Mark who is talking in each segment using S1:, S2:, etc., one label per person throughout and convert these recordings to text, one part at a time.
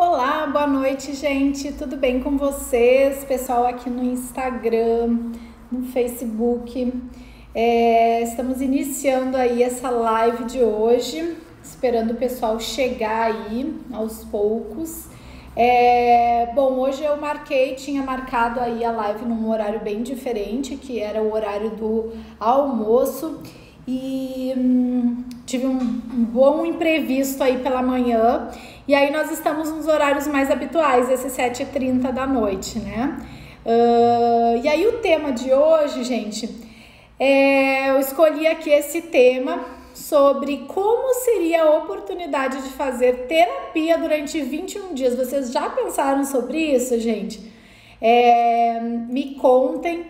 S1: Olá, boa noite, gente. Tudo bem com vocês? Pessoal aqui no Instagram, no Facebook. Estamos iniciando aí essa live de hoje, esperando o pessoal chegar aí aos poucos. Bom, hoje eu tinha marcado aí a live num horário bem diferente, que era o horário do almoço. E tive um bom imprevisto aí pela manhã, e aí nós estamos nos horários mais habituais, esses 7h30 da noite, né? E aí o tema de hoje, gente, eu escolhi aqui esse tema sobre como seria a oportunidade de fazer terapia durante 21 dias. Vocês já pensaram sobre isso, gente? Me contem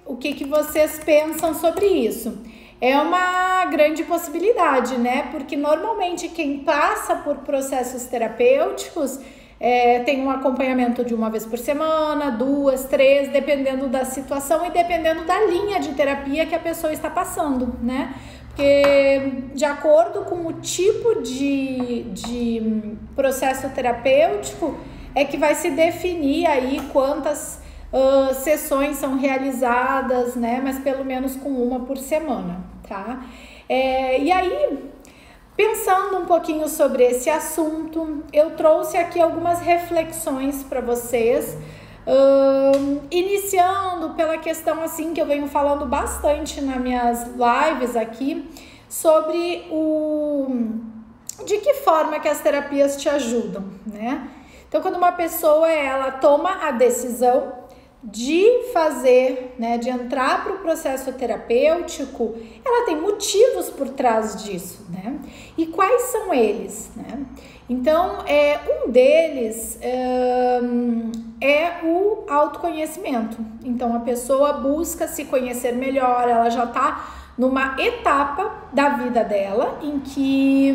S1: o que vocês pensam sobre isso. É uma grande possibilidade, né? Porque normalmente quem passa por processos terapêuticos tem um acompanhamento de uma vez por semana, 2, 3, dependendo da situação e dependendo da linha de terapia que a pessoa está passando, né? Porque de acordo com o tipo de processo terapêutico é que vai se definir aí quantas sessões são realizadas, né? Mas pelo menos com uma por semana, tá? E aí, pensando um pouquinho sobre esse assunto, eu trouxe aqui algumas reflexões para vocês, iniciando pela questão assim que eu venho falando bastante nas minhas lives aqui, sobre de que forma que as terapias te ajudam, né? Então, quando uma pessoa ela toma a decisão de fazer, né, de entrar para o processo terapêutico, ela tem motivos por trás disso, né? E quais são eles, né? Então, um deles é o autoconhecimento. Então, a pessoa busca se conhecer melhor, ela já está numa etapa da vida dela em que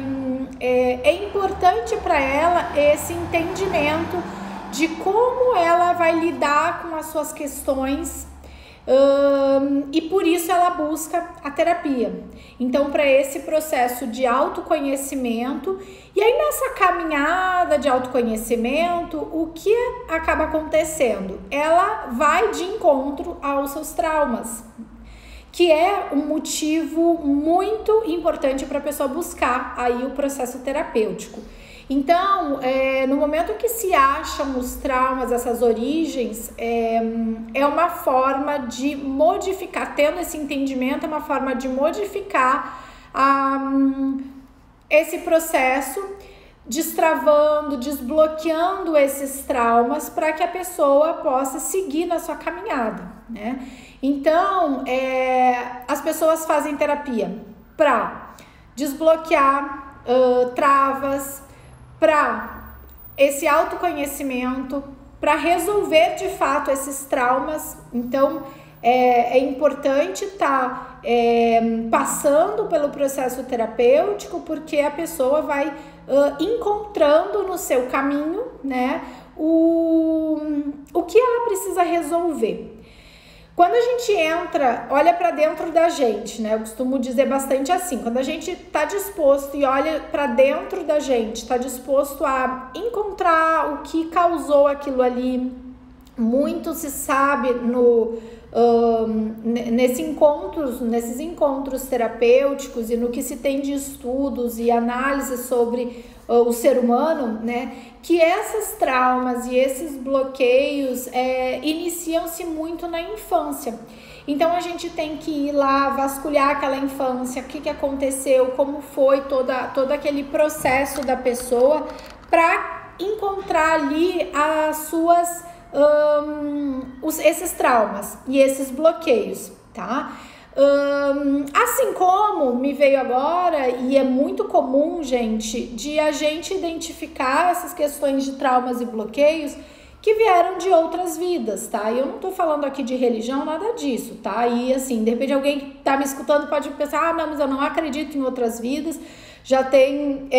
S1: é importante para ela esse entendimento de como ela vai lidar com as suas questões, e por isso ela busca a terapia. Então, para esse processo de autoconhecimento, e aí nessa caminhada de autoconhecimento, o que acaba acontecendo? Ela vai de encontro aos seus traumas, que é um motivo muito importante para a pessoa buscar aí o processo terapêutico. Então, no momento que se acham os traumas, essas origens, é uma forma de modificar, tendo esse entendimento, é uma forma de modificar esse processo, destravando, desbloqueando esses traumas para que a pessoa possa seguir na sua caminhada, né? Então, as pessoas fazem terapia para desbloquear travas, para esse autoconhecimento, para resolver de fato esses traumas. Então, é importante estar passando pelo processo terapêutico, porque a pessoa vai encontrando no seu caminho, né, o que ela precisa resolver. Quando a gente olha para dentro da gente, né? Eu costumo dizer bastante assim, quando a gente está disposto e olha para dentro da gente, está disposto a encontrar o que causou aquilo ali, muito se sabe nesses encontros terapêuticos e no que se tem de estudos e análises sobre o ser humano, né, que esses traumas e esses bloqueios iniciam-se muito na infância. Então a gente tem que ir lá vasculhar aquela infância, o que aconteceu, como foi todo aquele processo da pessoa, para encontrar ali as suas esses traumas e esses bloqueios, tá? Assim como me veio agora, e é muito comum, gente, de a gente identificar essas questões de traumas e bloqueios que vieram de outras vidas, tá? E eu não tô falando aqui de religião, nada disso, tá? E assim, de repente alguém que tá me escutando pode pensar, não, mas eu não acredito em outras vidas. Já tem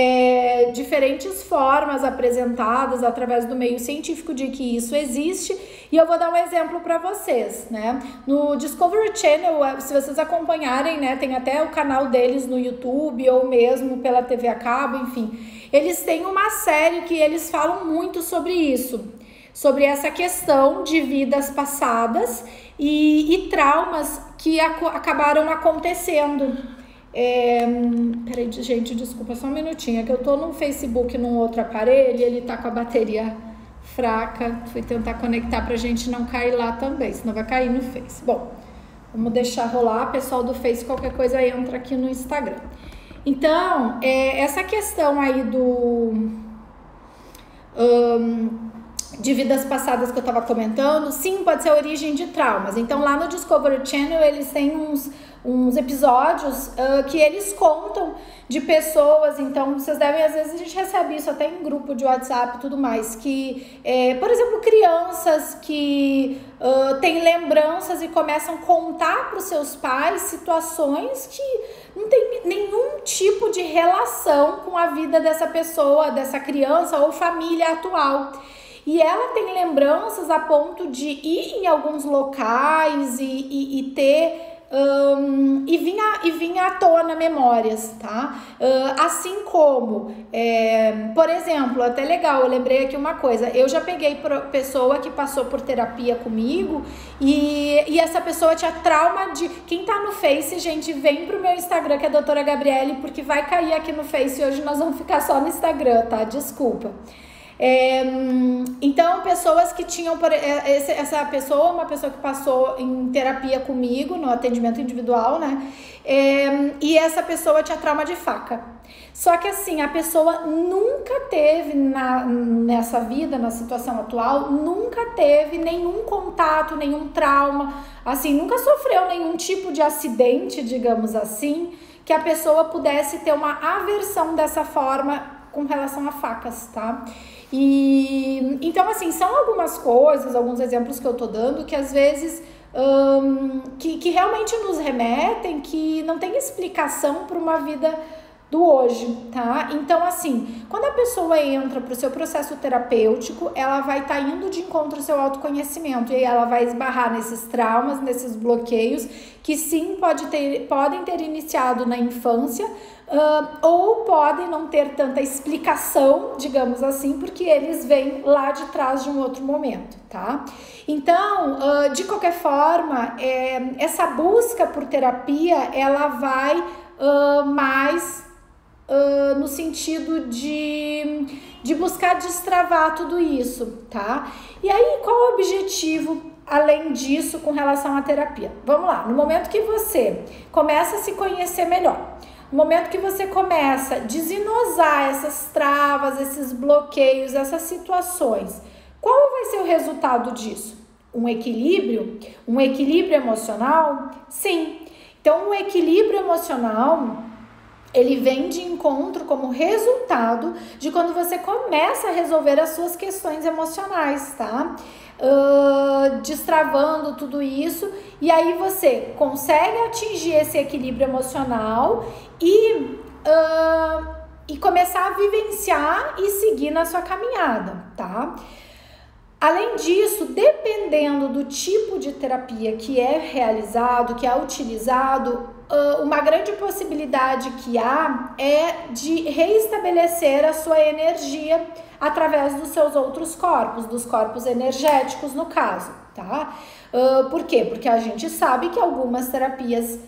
S1: diferentes formas apresentadas através do meio científico de que isso existe, e eu vou dar um exemplo para vocês, né? No Discovery Channel, se vocês acompanharem, né, tem até o canal deles no YouTube ou mesmo pela TV a cabo, enfim, eles têm uma série que eles falam muito sobre isso, sobre essa questão de vidas passadas e traumas que acabaram acontecendo. Peraí, gente, desculpa, só um minutinho, é que eu tô no Facebook num outro aparelho e ele tá com a bateria fraca, fui tentar conectar pra gente não cair lá também, senão vai cair no Face. Bom, vamos deixar rolar, pessoal do Face, qualquer coisa entra aqui no Instagram. Então, essa questão aí de vidas passadas que eu tava comentando, sim, pode ser a origem de traumas. Então, lá no Discovery Channel, eles têm uns episódios que eles contam de pessoas, então vocês devem, às vezes a gente recebe isso até em grupo de WhatsApp e tudo mais, que, por exemplo, crianças que têm lembranças e começam a contar para os seus pais situações que não tem nenhum tipo de relação com a vida dessa pessoa, dessa criança ou família atual. E ela tem lembranças a ponto de ir em alguns locais e ter... e vinha à tona memórias, tá? Assim como, por exemplo, até legal, eu lembrei aqui uma coisa, eu já peguei pessoa que passou por terapia comigo e essa pessoa tinha trauma de... Quem tá no Face, gente, vem pro meu Instagram, que é a doutora Gabriele, porque vai cair aqui no Face, hoje nós vamos ficar só no Instagram, tá? Desculpa. Então, pessoas que tinham essa pessoa, uma pessoa que passou em terapia comigo no atendimento individual, né? E essa pessoa tinha trauma de faca. Só que assim, a pessoa nunca teve nessa vida, na situação atual, nunca teve nenhum contato, nenhum trauma, assim, nunca sofreu nenhum tipo de acidente, digamos assim, que a pessoa pudesse ter uma aversão dessa forma com relação a facas, tá? E então, assim, são algumas coisas, alguns exemplos que eu tô dando que às vezes que realmente nos remetem, que não tem explicação para uma vida do hoje, tá? Então, assim, quando a pessoa entra pro seu processo terapêutico, ela vai estar indo de encontro ao seu autoconhecimento e aí ela vai esbarrar nesses traumas, nesses bloqueios que sim podem ter iniciado na infância, ou podem não ter tanta explicação, digamos assim, porque eles vêm lá de trás de um outro momento, tá? Então, de qualquer forma, essa busca por terapia, ela vai mais no sentido de buscar destravar tudo isso, tá? E aí, qual é o objetivo, além disso, com relação à terapia? Vamos lá, no momento que você começa a se conhecer melhor, no momento que você começa a desenosar essas travas, esses bloqueios, essas situações, qual vai ser o resultado disso? Um equilíbrio? Um equilíbrio emocional? Sim. Então, o equilíbrio emocional, ele vem de encontro como resultado de quando você começa a resolver as suas questões emocionais, tá? Destravando tudo isso, e aí você consegue atingir esse equilíbrio emocional e começar a vivenciar e seguir na sua caminhada, tá? Além disso, dependendo do tipo de terapia que é realizado, que é utilizado, uma grande possibilidade que há é de reestabelecer a sua energia através dos seus outros corpos, dos corpos energéticos no caso, tá? Por quê? Porque a gente sabe que algumas terapias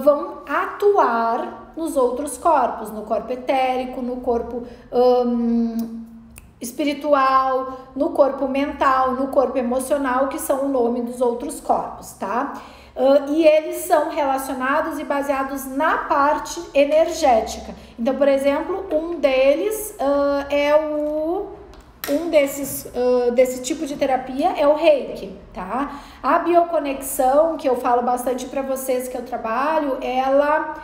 S1: vão atuar nos outros corpos, no corpo etérico, no corpo espiritual, no corpo mental, no corpo emocional, que são o nome dos outros corpos, tá? E eles são relacionados e baseados na parte energética. Então, por exemplo, um deles desse tipo de terapia é o Reiki, tá? A bioconexão, que eu falo bastante para vocês que eu trabalho, ela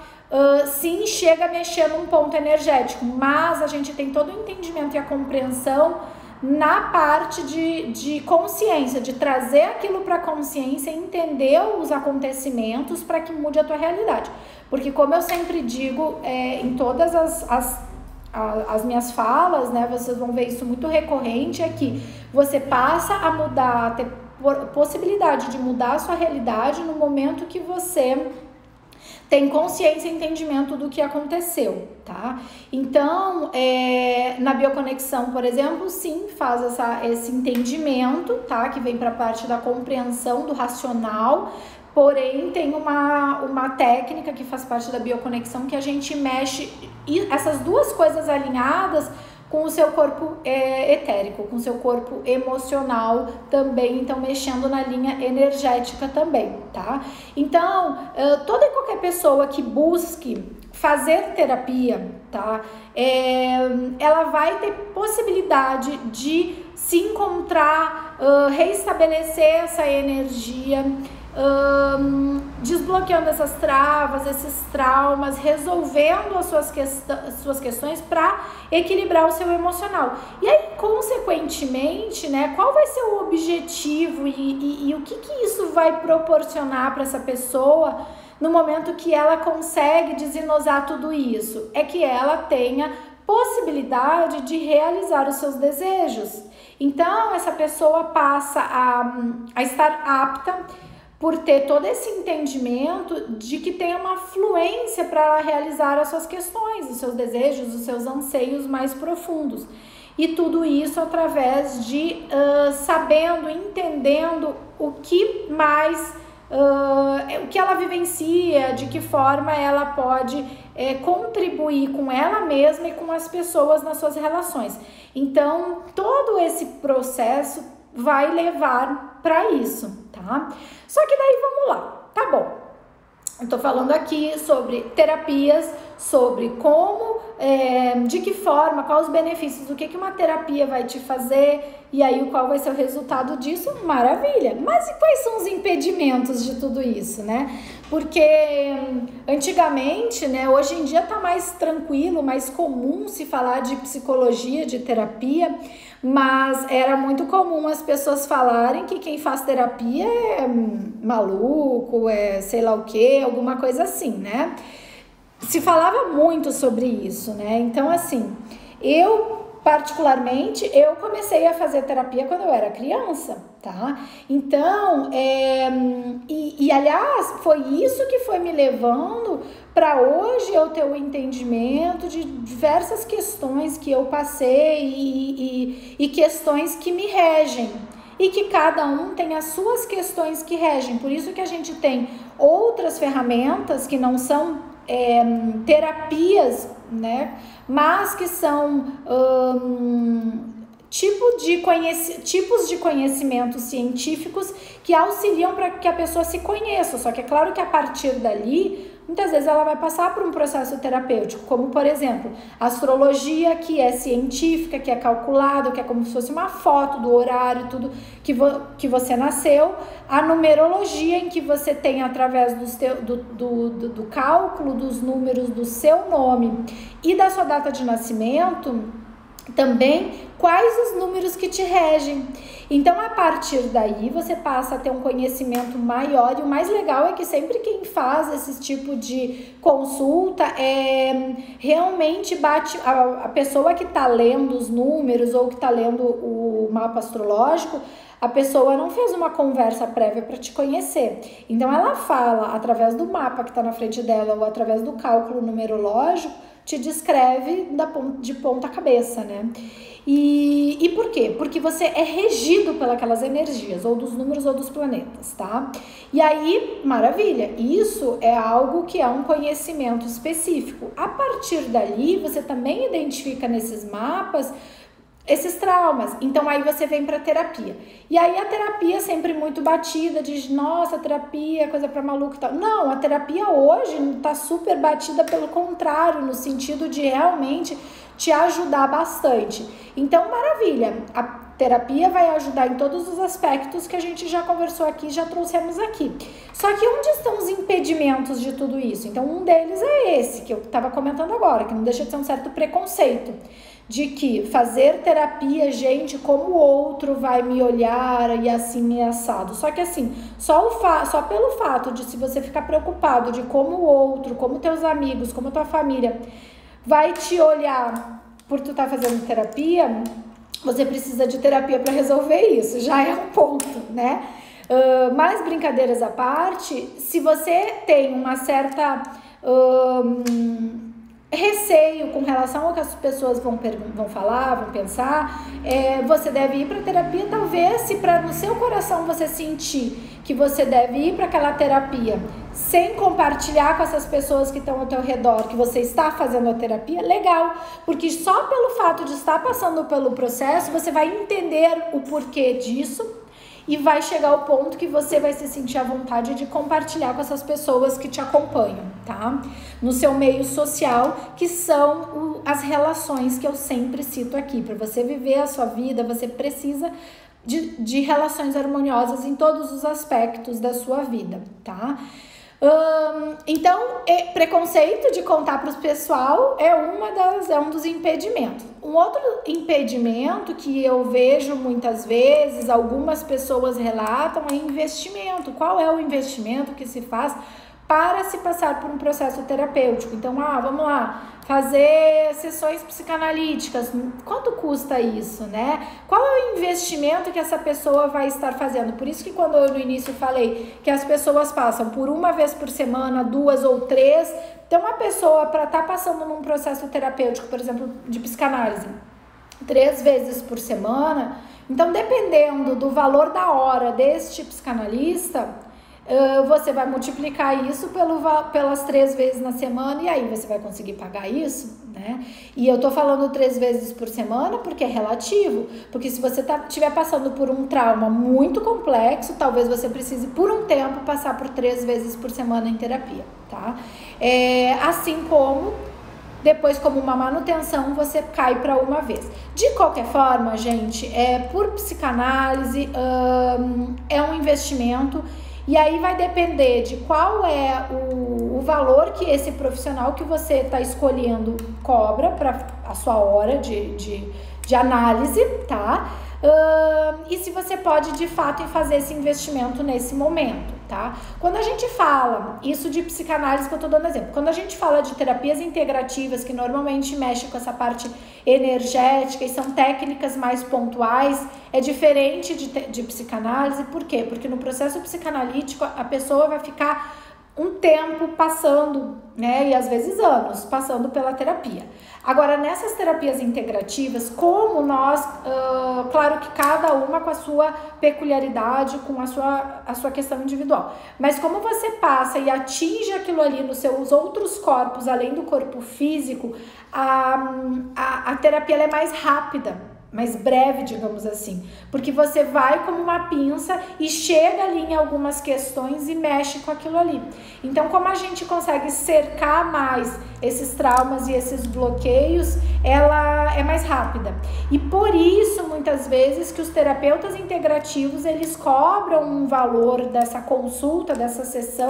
S1: sim chega a mexer num ponto energético, mas a gente tem todo o entendimento e a compreensão na parte de consciência, de trazer aquilo para consciência, entender os acontecimentos para que mude a tua realidade. Porque como eu sempre digo, em todas as minhas falas, né, vocês vão ver isso muito recorrente, é que você passa a mudar, a ter possibilidade de mudar a sua realidade no momento que você tem consciência e entendimento do que aconteceu, tá? Então, na bioconexão, por exemplo, sim, faz esse entendimento, tá? Que vem para a parte da compreensão do racional, porém tem uma técnica que faz parte da bioconexão que a gente mexe essas duas coisas alinhadas com o seu corpo etérico, com o seu corpo emocional também, então mexendo na linha energética também, tá? Então, toda e qualquer pessoa que busque fazer terapia, tá? Ela vai ter possibilidade de se encontrar, reestabelecer essa energia, desbloqueando essas travas, esses traumas, resolvendo as suas questões para equilibrar o seu emocional. E aí, consequentemente, né, qual vai ser o objetivo e o que isso vai proporcionar para essa pessoa no momento que ela consegue desenosar tudo isso? É que ela tenha possibilidade de realizar os seus desejos. Então, essa pessoa passa a estar apta por ter todo esse entendimento de que tem uma fluência para realizar as suas questões, os seus desejos, os seus anseios mais profundos. E tudo isso através de sabendo, entendendo o que mais, o que ela vivencia, de que forma ela pode contribuir com ela mesma e com as pessoas nas suas relações. Então, todo esse processo vai levar para isso, tá? Só que daí vamos lá, tá bom? Eu tô falando aqui sobre terapias, sobre como, de que forma, quais os benefícios, o que uma terapia vai te fazer e aí qual vai ser o resultado disso, maravilha. Mas e quais são os impedimentos de tudo isso, né? Porque antigamente, né, hoje em dia tá mais tranquilo, mais comum se falar de psicologia, de terapia, mas era muito comum as pessoas falarem que quem faz terapia é maluco, sei lá o que, alguma coisa assim, né? Se falava muito sobre isso, né? Então, assim, particularmente, eu comecei a fazer terapia quando eu era criança, tá? Então, aliás, foi isso que foi me levando para hoje eu ter o entendimento de diversas questões que eu passei e questões que me regem. E que cada um tem as suas questões que regem. Por isso que a gente tem outras ferramentas que não são terapias, né? Mas que são tipos de conhecimentos científicos que auxiliam para que a pessoa se conheça. Só que é claro que a partir dali, muitas vezes ela vai passar por um processo terapêutico, como por exemplo, a astrologia, que é científica, que é calculada, que é como se fosse uma foto do horário, tudo que você nasceu, a numerologia, em que você tem através do cálculo dos números do seu nome e da sua data de nascimento, também quais os números que te regem. Então, a partir daí, você passa a ter um conhecimento maior, e o mais legal é que sempre quem faz esse tipo de consulta realmente bate a pessoa que está lendo os números ou que está lendo o mapa astrológico. A pessoa não fez uma conversa prévia para te conhecer. Então, ela fala através do mapa que está na frente dela ou através do cálculo numerológico, te descreve de ponta cabeça, né? E por quê? Porque você é regido pelas energias, ou dos números ou dos planetas, tá? E aí, maravilha, isso é algo que é um conhecimento específico. A partir dali, você também identifica nesses mapas esses traumas. Então aí você vem para terapia. E aí a terapia é sempre muito batida, diz, nossa, terapia é coisa para maluco e tal. Não, a terapia hoje não tá super batida, pelo contrário, no sentido de realmente te ajudar bastante. Então, maravilha. terapia vai ajudar em todos os aspectos que a gente já conversou aqui, já trouxemos aqui. Só que onde estão os impedimentos de tudo isso? Então, um deles é esse, que eu estava comentando agora, que não deixa de ser um certo preconceito. De que fazer terapia, gente, como o outro vai me olhar e assim e assado. Só que assim, só pelo fato de se você ficar preocupado de como o outro, como teus amigos, como tua família vai te olhar por tu estar fazendo terapia, você precisa de terapia para resolver isso. Já é um ponto, né? Mais brincadeiras à parte, se você tem uma certa... receio com relação ao que as pessoas vão falar, vão pensar, você deve ir para terapia, talvez se no seu coração você sentir que você deve ir para aquela terapia sem compartilhar com essas pessoas que estão ao teu redor que você está fazendo a terapia, legal, porque só pelo fato de estar passando pelo processo, você vai entender o porquê disso e vai chegar ao ponto que você vai se sentir à vontade de compartilhar com essas pessoas que te acompanham, tá? No seu meio social, que são as relações que eu sempre cito aqui. Para você viver a sua vida, você precisa de relações harmoniosas em todos os aspectos da sua vida, tá? Então, preconceito de contar para o pessoal é um dos impedimentos. Um outro impedimento que eu vejo muitas vezes, algumas pessoas relatam, é investimento. Qual é o investimento que se faz para se passar por um processo terapêutico? Então, vamos lá, fazer sessões psicanalíticas, quanto custa isso, né? Qual é o investimento que essa pessoa vai estar fazendo? Por isso que quando eu no início falei que as pessoas passam por uma vez por semana, 2 ou 3, então uma pessoa para estar passando num processo terapêutico, por exemplo, de psicanálise, 3 vezes por semana, então dependendo do valor da hora deste psicanalista, você vai multiplicar isso pelas 3 vezes na semana e aí você vai conseguir pagar isso, né? E eu tô falando 3 vezes por semana porque é relativo, porque se você estiver passando por um trauma muito complexo, talvez você precise por um tempo passar por 3 vezes por semana em terapia, tá? Assim como depois, como uma manutenção, você cai para uma vez. De qualquer forma, gente, por psicanálise, é um investimento. E aí vai depender de qual é o valor que esse profissional que você está escolhendo cobra para a sua hora de análise, tá? E se você pode de fato fazer esse investimento nesse momento, tá? Quando a gente fala isso de psicanálise, que eu tô dando exemplo, quando a gente fala de terapias integrativas, que normalmente mexem com essa parte energética e são técnicas mais pontuais, é diferente de psicanálise. Por quê? Porque no processo psicanalítico a pessoa vai ficar um tempo passando, né, e às vezes anos, passando pela terapia. Agora, nessas terapias integrativas, como nós, claro que cada uma com a sua peculiaridade, com a sua questão individual, mas como você passa e atinge aquilo ali nos seus outros corpos, além do corpo físico, a terapia ela é mais rápida, mais breve, digamos assim, porque você vai como uma pinça e chega ali em algumas questões e mexe com aquilo ali. Então, como a gente consegue cercar mais esses traumas e esses bloqueios, ela é mais rápida. E por isso, muitas vezes, que os terapeutas integrativos, eles cobram um valor dessa consulta, dessa sessão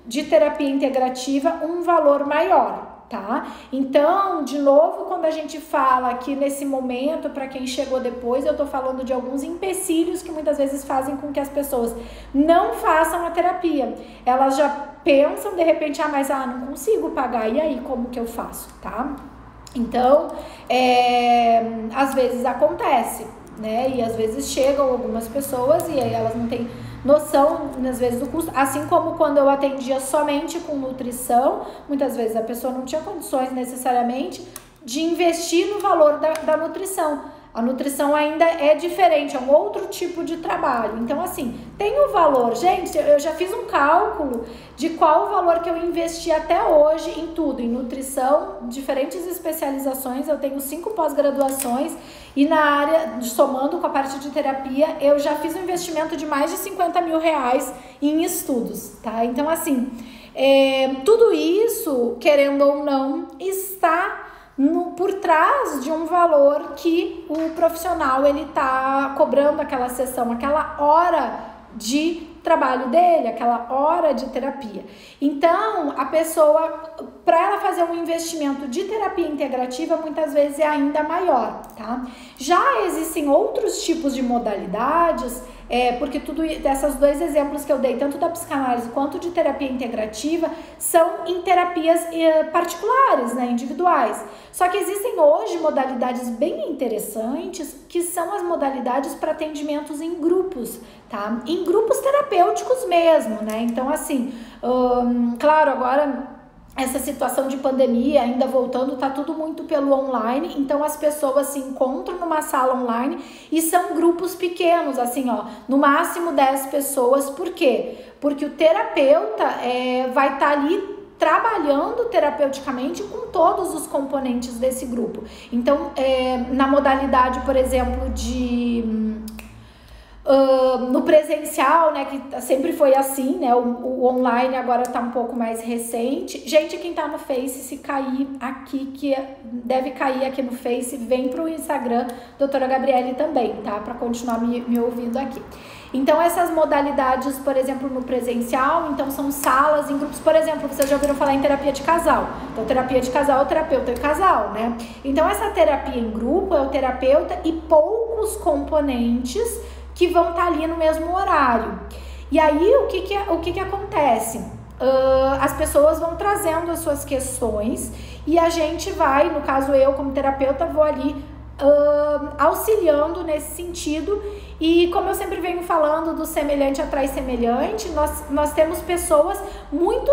S1: de terapia integrativa, um valor maior. Tá? Então, de novo, quando a gente fala aqui nesse momento, para quem chegou depois, eu tô falando de alguns empecilhos que muitas vezes fazem com que as pessoas não façam a terapia. Elas já pensam, de repente, mas não consigo pagar, e aí, como que eu faço, tá? Então, às vezes acontece, né? E às vezes chegam algumas pessoas e aí elas não têm noção, às vezes, do custo, assim como quando eu atendia somente com nutrição, muitas vezes a pessoa não tinha condições necessariamente de investir no valor da nutrição. A nutrição ainda é diferente, é um outro tipo de trabalho. Então, assim, tem o valor. Gente, eu já fiz um cálculo de qual o valor que eu investi até hoje em tudo, em nutrição, diferentes especializações. Eu tenho 5 pós-graduações e na área, somando com a parte de terapia, eu já fiz um investimento de mais de 50 mil reais em estudos, tá? Então, assim, tudo isso, querendo ou não, está por trás de um valor que o profissional ele tá cobrando aquela sessão, aquela hora de trabalho dele, aquela hora de terapia. Então, a pessoa, para ela fazer um investimento de terapia integrativa, muitas vezes é ainda maior, tá? Já existem outros tipos de modalidades, porque tudo desses dois exemplos que eu dei, tanto da psicanálise quanto de terapia integrativa, são em terapias particulares, né, individuais. Só que existem hoje modalidades bem interessantes, que são as modalidades para atendimentos em grupos, tá? Em grupos terapêuticos mesmo, né? Então, assim, claro, agora essa situação de pandemia ainda voltando, tá tudo muito pelo online, então as pessoas se encontram numa sala online e são grupos pequenos, assim, ó, no máximo 10 pessoas. Por quê? Porque o terapeuta vai estar ali trabalhando terapeuticamente com todos os componentes desse grupo. Então, na modalidade, por exemplo, no presencial, né, que sempre foi assim, né, o online agora tá um pouco mais recente. Gente, quem tá no Face, se cair aqui, que deve cair aqui no Face, vem pro Instagram, doutora Gabriele também, tá, para continuar me ouvindo aqui. Então, essas modalidades, por exemplo, no presencial, então são salas em grupos, por exemplo, vocês já ouviram falar em terapia de casal. Então, terapia de casal é o terapeuta e casal, né? Então, essa terapia em grupo é o terapeuta e poucos componentes que vão estar ali no mesmo horário. E aí, o que acontece? As pessoas vão trazendo as suas questões e a gente vai, no caso eu como terapeuta, vou ali auxiliando nesse sentido. E como eu sempre venho falando do semelhante atrai semelhante, nós temos pessoas muito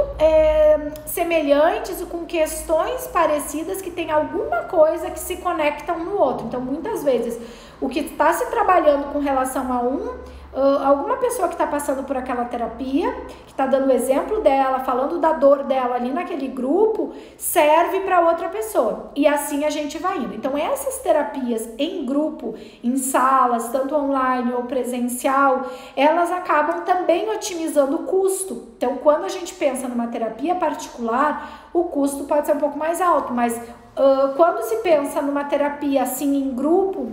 S1: semelhantes e com questões parecidas que tem alguma coisa que se conectam no outro. Então, muitas vezes, o que está se trabalhando com relação a alguma pessoa que está passando por aquela terapia, que está dando o exemplo dela, falando da dor dela ali naquele grupo, serve para outra pessoa. E assim a gente vai indo. Então, essas terapias em grupo, em salas, tanto online ou presencial, elas acabam também otimizando o custo. Então, quando a gente pensa numa terapia particular, o custo pode ser um pouco mais alto, mas quando se pensa numa terapia assim em grupo,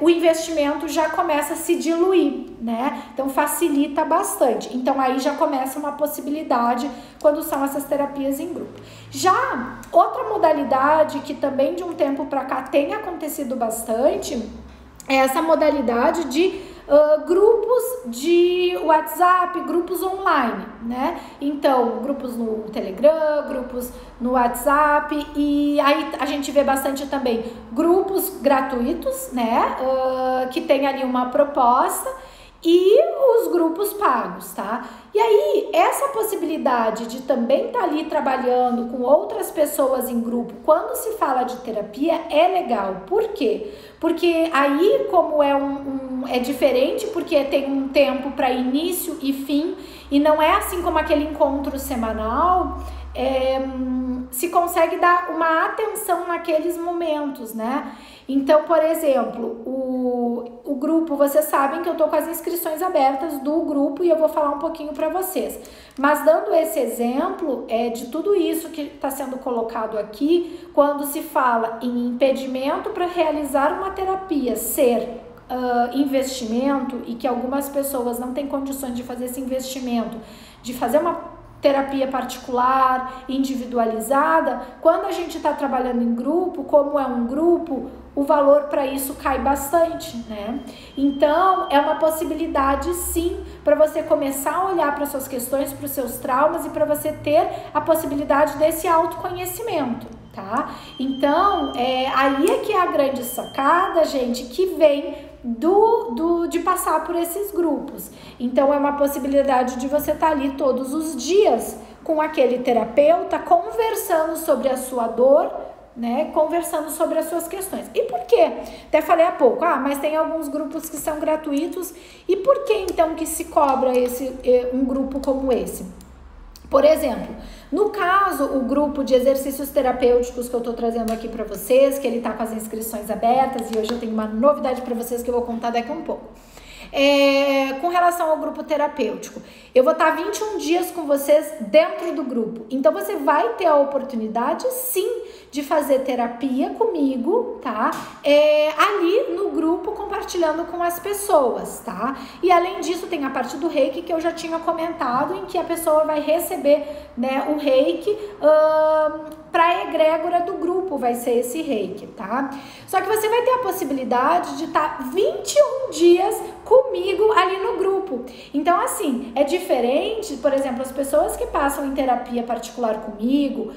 S1: o investimento já começa a se diluir, né? Então facilita bastante. Então aí já começa uma possibilidade quando são essas terapias em grupo. Já outra modalidade que também de um tempo para cá tem acontecido bastante é essa modalidade de grupos de WhatsApp, grupos online, né? Então, grupos no Telegram, grupos no WhatsApp, e aí a gente vê bastante também grupos gratuitos, né? Que tem ali uma proposta, e os grupos pagos, tá? E aí, essa possibilidade de também estar ali trabalhando com outras pessoas em grupo, quando se fala de terapia, é legal. Por quê? Porque aí, como é diferente, porque tem um tempo para início e fim, e não é assim como aquele encontro semanal, se consegue dar uma atenção naqueles momentos, né? Então, por exemplo, o grupo, vocês sabem que eu tô com as inscrições abertas do grupo e eu vou falar um pouquinho para vocês. Mas dando esse exemplo de tudo isso que está sendo colocado aqui, quando se fala em impedimento para realizar uma terapia ser investimento, e que algumas pessoas não têm condições de fazer esse investimento, de fazer uma terapia particular, individualizada, quando a gente está trabalhando em grupo, como é um grupo, o valor para isso cai bastante, né? Então, é uma possibilidade sim para você começar a olhar para suas questões, para os seus traumas e para você ter a possibilidade desse autoconhecimento, tá? Então, aí é que é a grande sacada, gente, que vem de passar por esses grupos. Então, é uma possibilidade de você estar ali todos os dias com aquele terapeuta, conversando sobre a sua dor, né, conversando sobre as suas questões. E por quê? Até falei há pouco, mas tem alguns grupos que são gratuitos, e por que então que se cobra um grupo como esse? Por exemplo, no caso, o grupo de exercícios terapêuticos que eu tô trazendo aqui para vocês, que ele tá com as inscrições abertas, e hoje eu tenho uma novidade para vocês que eu vou contar daqui a um pouco. com relação ao grupo terapêutico. Eu vou estar 21 dias com vocês dentro do grupo. Então, você vai ter a oportunidade, sim, de fazer terapia comigo, tá? Ali no grupo, compartilhando com as pessoas, tá? E além disso, tem a parte do reiki que eu já tinha comentado, em que a pessoa vai receber, né, o reiki para a egrégora do grupo, vai ser esse reiki, tá? Só que você vai ter a possibilidade de estar 21 dias comigo ali no grupo. Então, assim, é diferente, por exemplo, as pessoas que passam em terapia particular comigo,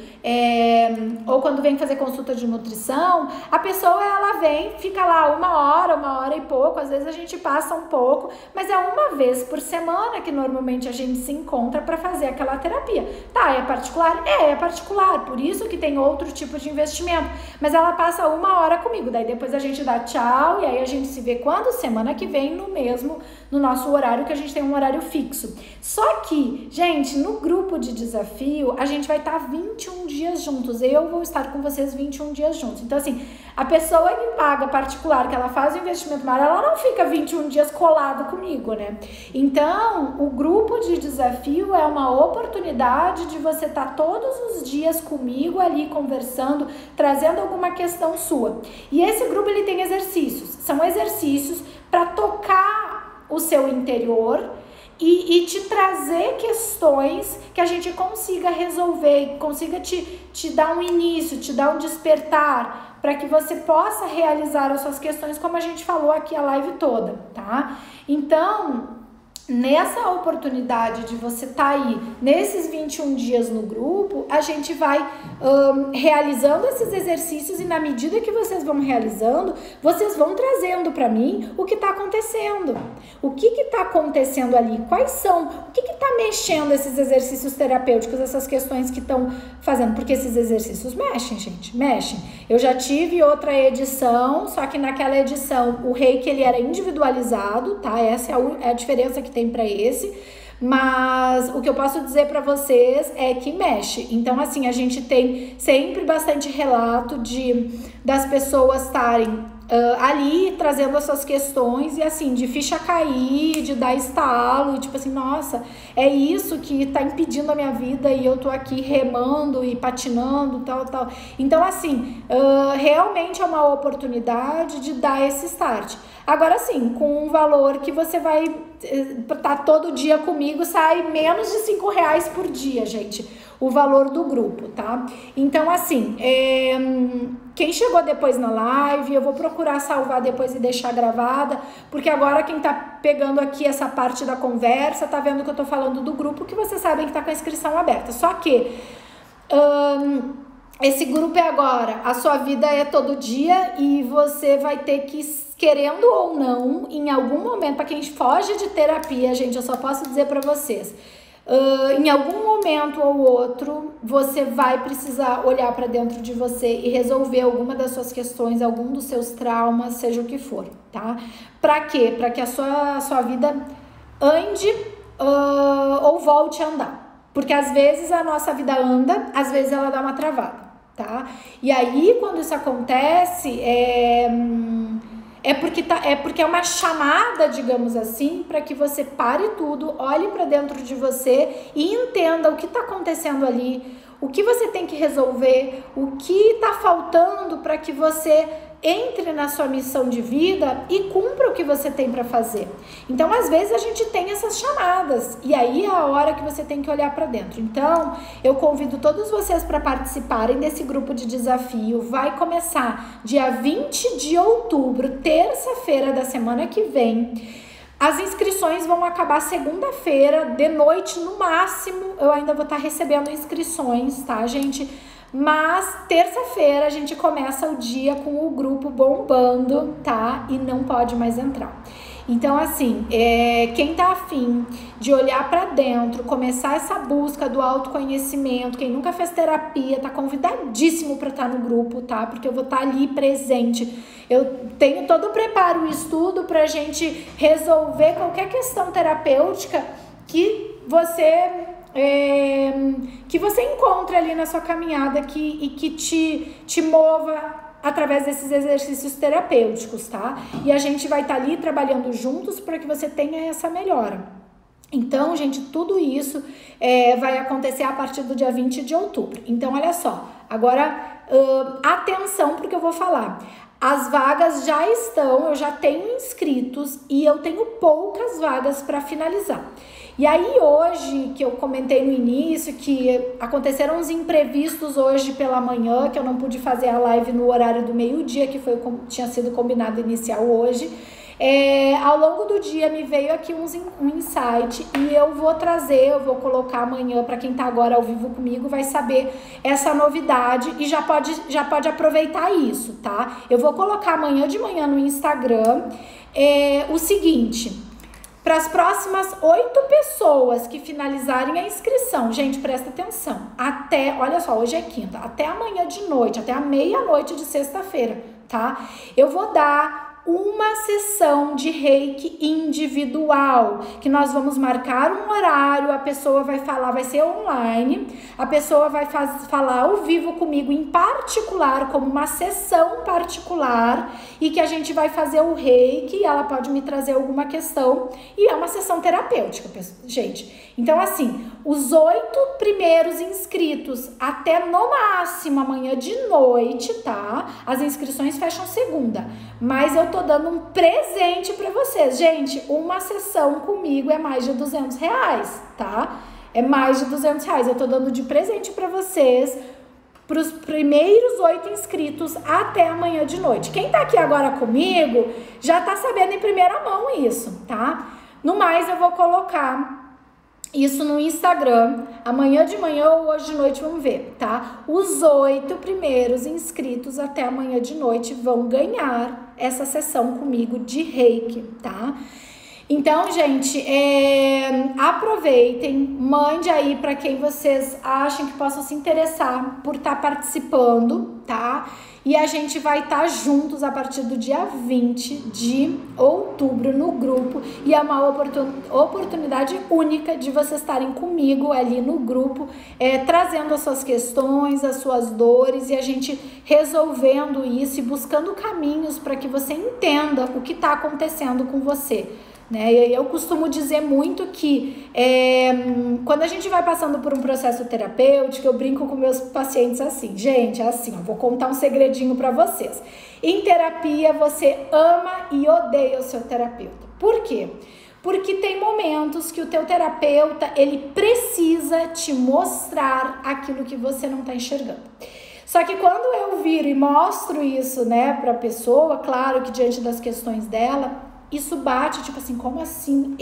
S1: ou quando vem fazer consulta de nutrição, a pessoa, ela vem, fica lá uma hora e pouco, às vezes a gente passa um pouco, mas é uma vez por semana que normalmente a gente se encontra para fazer aquela terapia. Tá, é particular? É particular, por isso que tem outro tipo de investimento, mas ela passa uma hora comigo, daí depois a gente dá tchau e aí a gente se vê quando? Semana que vem no nosso horário, que a gente tem um horário fixo. Só que, gente, no grupo de desafio, a gente vai estar 21 dias juntos. Eu vou estar com vocês 21 dias juntos. Então, assim, a pessoa que paga particular, que ela faz o investimento maior, ela não fica 21 dias colado comigo, né? Então, o grupo de desafio é uma oportunidade de você estar todos os dias comigo ali, conversando, trazendo alguma questão sua. E esse grupo, ele tem exercícios. São exercícios para tocar o seu interior e te trazer questões que a gente consiga resolver, consiga te dar um início, te dar um despertar, para que você possa realizar as suas questões, como a gente falou aqui a live toda, tá? Então, nessa oportunidade de você estar aí, nesses 21 dias no grupo, a gente vai realizando esses exercícios e na medida que vocês vão realizando, vocês vão trazendo para mim o que está acontecendo. O que está acontecendo ali? Quais são? O que está mexendo esses exercícios terapêuticos, essas questões que estão fazendo? Porque esses exercícios mexem, gente, mexem. Eu já tive outra edição, só que naquela edição o reiki, ele era individualizado, tá? Essa é a diferença que tem para esse, mas o que eu posso dizer para vocês é que mexe. Então, assim, a gente tem sempre bastante relato das pessoas estarem ali trazendo as suas questões e assim, de ficha cair, de dar estalo, e tipo assim, nossa, é isso que tá impedindo a minha vida e eu tô aqui remando e patinando, tal. Então, assim, realmente é uma oportunidade de dar esse start. Agora sim, com um valor que você vai tá todo dia comigo, sai menos de R$5 por dia, gente, o valor do grupo, tá? Então, assim, quem chegou depois na live, eu vou procurar salvar depois e deixar gravada, porque agora quem tá pegando aqui essa parte da conversa, tá vendo que eu tô falando do grupo, que vocês sabem que tá com a inscrição aberta. Só que esse grupo é agora, a sua vida é todo dia e você vai ter que, querendo ou não, em algum momento, para quem foge de terapia, gente, eu só posso dizer para vocês, em algum momento ou outro, você vai precisar olhar para dentro de você e resolver alguma das suas questões, algum dos seus traumas, seja o que for, tá? Para quê? Para que a sua vida ande ou volte a andar. Porque às vezes a nossa vida anda, às vezes ela dá uma travada, tá? E aí, quando isso acontece, porque é uma chamada, digamos assim, para que você pare tudo, olhe para dentro de você e entenda o que está acontecendo ali, o que você tem que resolver, o que está faltando para que você entre na sua missão de vida e cumpra o que você tem para fazer. Então, às vezes, a gente tem essas chamadas e aí é a hora que você tem que olhar para dentro. Então, eu convido todos vocês para participarem desse grupo de desafio. Vai começar dia 20 de outubro, terça-feira da semana que vem. As inscrições vão acabar segunda-feira, de noite no máximo. Eu ainda vou estar recebendo inscrições, tá, gente? Mas terça-feira a gente começa o dia com o grupo bombando, tá? E não pode mais entrar. Então, assim, quem tá afim de olhar pra dentro, começar essa busca do autoconhecimento, quem nunca fez terapia, tá convidadíssimo pra estar no grupo, tá? Porque eu vou estar ali presente. Eu tenho todo o preparo e estudo pra gente resolver qualquer questão terapêutica que você encontre ali na sua caminhada e que te mova através desses exercícios terapêuticos, tá? E a gente vai estar ali trabalhando juntos para que você tenha essa melhora. Então, gente, tudo isso vai acontecer a partir do dia 20 de outubro. Então, olha só, agora atenção porque eu vou falar. As vagas já estão, eu já tenho inscritos e eu tenho poucas vagas para finalizar. E aí hoje, que eu comentei no início, que aconteceram uns imprevistos hoje pela manhã, que eu não pude fazer a live no horário do meio-dia, que foi tinha sido combinado inicial hoje. Ao longo do dia me veio aqui um insight e eu vou colocar amanhã, para quem tá agora ao vivo comigo, vai saber essa novidade e já pode aproveitar isso, tá? Eu vou colocar amanhã de manhã no Instagram o seguinte: para as próximas 8 pessoas que finalizarem a inscrição, gente, presta atenção, olha só, hoje é quinta, até amanhã de noite, até a meia-noite de sexta-feira, tá? Eu vou dar uma sessão de reiki individual, que nós vamos marcar um horário, a pessoa vai falar, vai ser online, a pessoa vai falar ao vivo comigo em particular, como uma sessão particular, e que a gente vai fazer o reiki, ela pode me trazer alguma questão, e é uma sessão terapêutica, gente. Então, assim, os 8 primeiros inscritos, até no máximo amanhã de noite, tá? As inscrições fecham segunda, mas eu tô dando um presente pra vocês. Gente, uma sessão comigo é mais de R$200, tá? É mais de R$200. Eu tô dando de presente pra vocês, pros primeiros 8 inscritos até amanhã de noite. Quem tá aqui agora comigo já tá sabendo em primeira mão isso, tá? No mais, eu vou colocar isso no Instagram, amanhã de manhã ou hoje de noite, vamos ver, tá? Os 8 primeiros inscritos até amanhã de noite vão ganhar essa sessão comigo de reiki, tá? Então, gente, aproveitem, mande aí para quem vocês acham que possam se interessar por estar participando, tá? E a gente vai estar juntos a partir do dia 20 de outubro no grupo. E é uma oportunidade única de vocês estarem comigo ali no grupo, trazendo as suas questões, as suas dores, e a gente resolvendo isso e buscando caminhos para que você entenda o que está acontecendo com você. Né? E eu costumo dizer muito que quando a gente vai passando por um processo terapêutico, eu brinco com meus pacientes assim, gente, é assim, eu vou contar um segredinho para vocês. Em terapia, você ama e odeia o seu terapeuta. Por quê? Porque tem momentos que o teu terapeuta, ele precisa te mostrar aquilo que você não está enxergando. Só que quando eu viro e mostro isso, né, para a pessoa, claro que diante das questões dela, isso bate, tipo assim, como assim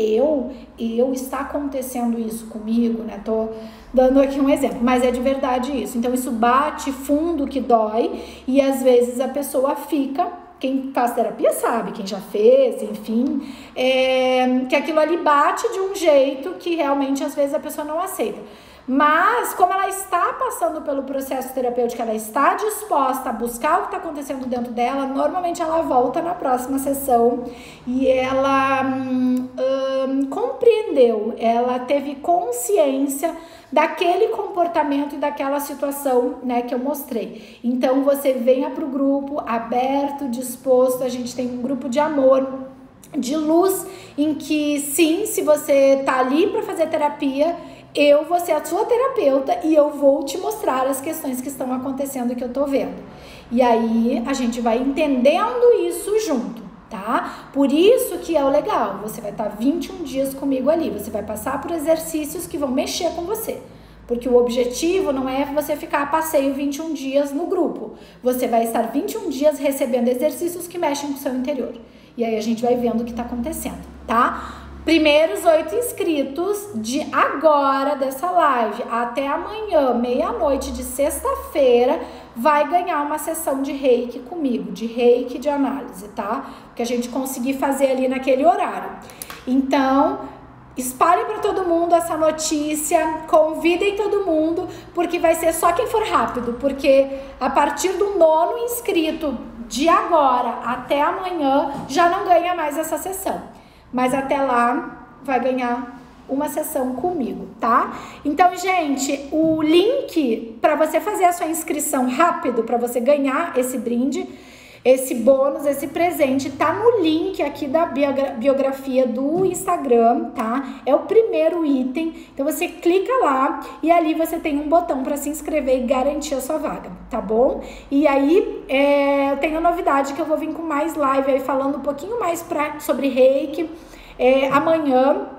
S1: está acontecendo isso comigo, né? Tô dando aqui um exemplo, mas é de verdade isso. Então, isso bate fundo que dói e às vezes a pessoa fica, quem faz terapia sabe, quem já fez, enfim, que aquilo ali bate de um jeito que realmente às vezes a pessoa não aceita. Mas, como ela está passando pelo processo terapêutico, ela está disposta a buscar o que está acontecendo dentro dela, normalmente ela volta na próxima sessão e ela compreendeu, ela teve consciência daquele comportamento e daquela situação, né, que eu mostrei. Então, você venha para o grupo aberto, disposto, a gente tem um grupo de amor, de luz, em que sim, se você tá ali para fazer terapia, eu vou ser a sua terapeuta e eu vou te mostrar as questões que estão acontecendo e que eu tô vendo. E aí a gente vai entendendo isso junto, tá? Por isso que é o legal, você vai estar 21 dias comigo ali, você vai passar por exercícios que vão mexer com você. Porque o objetivo não é você ficar a passeio 21 dias no grupo. Você vai estar 21 dias recebendo exercícios que mexem com o seu interior. E aí a gente vai vendo o que está acontecendo, tá? Primeiros 8 inscritos de agora dessa live até amanhã, meia-noite de sexta-feira, vai ganhar uma sessão de reiki comigo, de reiki de análise, tá? Que a gente conseguir fazer ali naquele horário. Então, espalhem para todo mundo essa notícia, convidem todo mundo, porque vai ser só quem for rápido, porque a partir do 9º inscrito de agora até amanhã já não ganha mais essa sessão. Mas até lá vai ganhar uma sessão comigo, tá? Então, gente, o link para você fazer a sua inscrição rápido, para você ganhar esse brinde, esse bônus, esse presente, tá no link aqui da biografia do Instagram, tá? É o primeiro item. Então você clica lá e ali você tem um botão para se inscrever e garantir a sua vaga, tá bom? E aí eu tenho novidade que eu vou vir com mais live aí falando um pouquinho mais sobre reiki amanhã.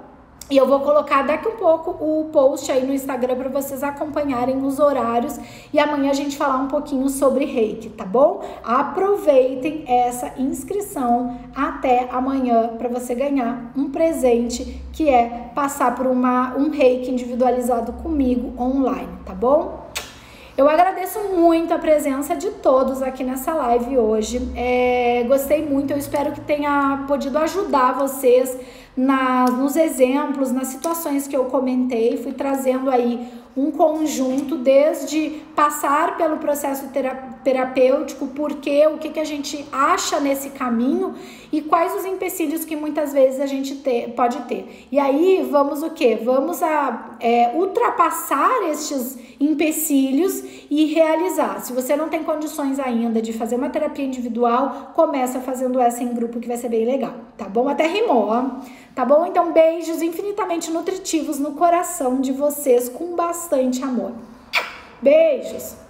S1: E eu vou colocar daqui um pouco o post aí no Instagram para vocês acompanharem os horários e amanhã a gente falar um pouquinho sobre reiki, tá bom? Aproveitem essa inscrição até amanhã para você ganhar um presente que é passar por um reiki individualizado comigo online, tá bom? Eu agradeço muito a presença de todos aqui nessa live hoje. Gostei muito, eu espero que tenha podido ajudar vocês nos exemplos, nas situações que eu comentei. Fui trazendo aí um conjunto, desde passar pelo processo terapêutico, o que a gente acha nesse caminho e quais os empecilhos que muitas vezes a gente pode ter. E aí vamos o quê? Vamos ultrapassar estes empecilhos e realizar. Se você não tem condições ainda de fazer uma terapia individual, começa fazendo essa em grupo que vai ser bem legal, tá bom? Até rimou, ó. Tá bom? Então beijos infinitamente nutritivos no coração de vocês com bastante amor. Beijos!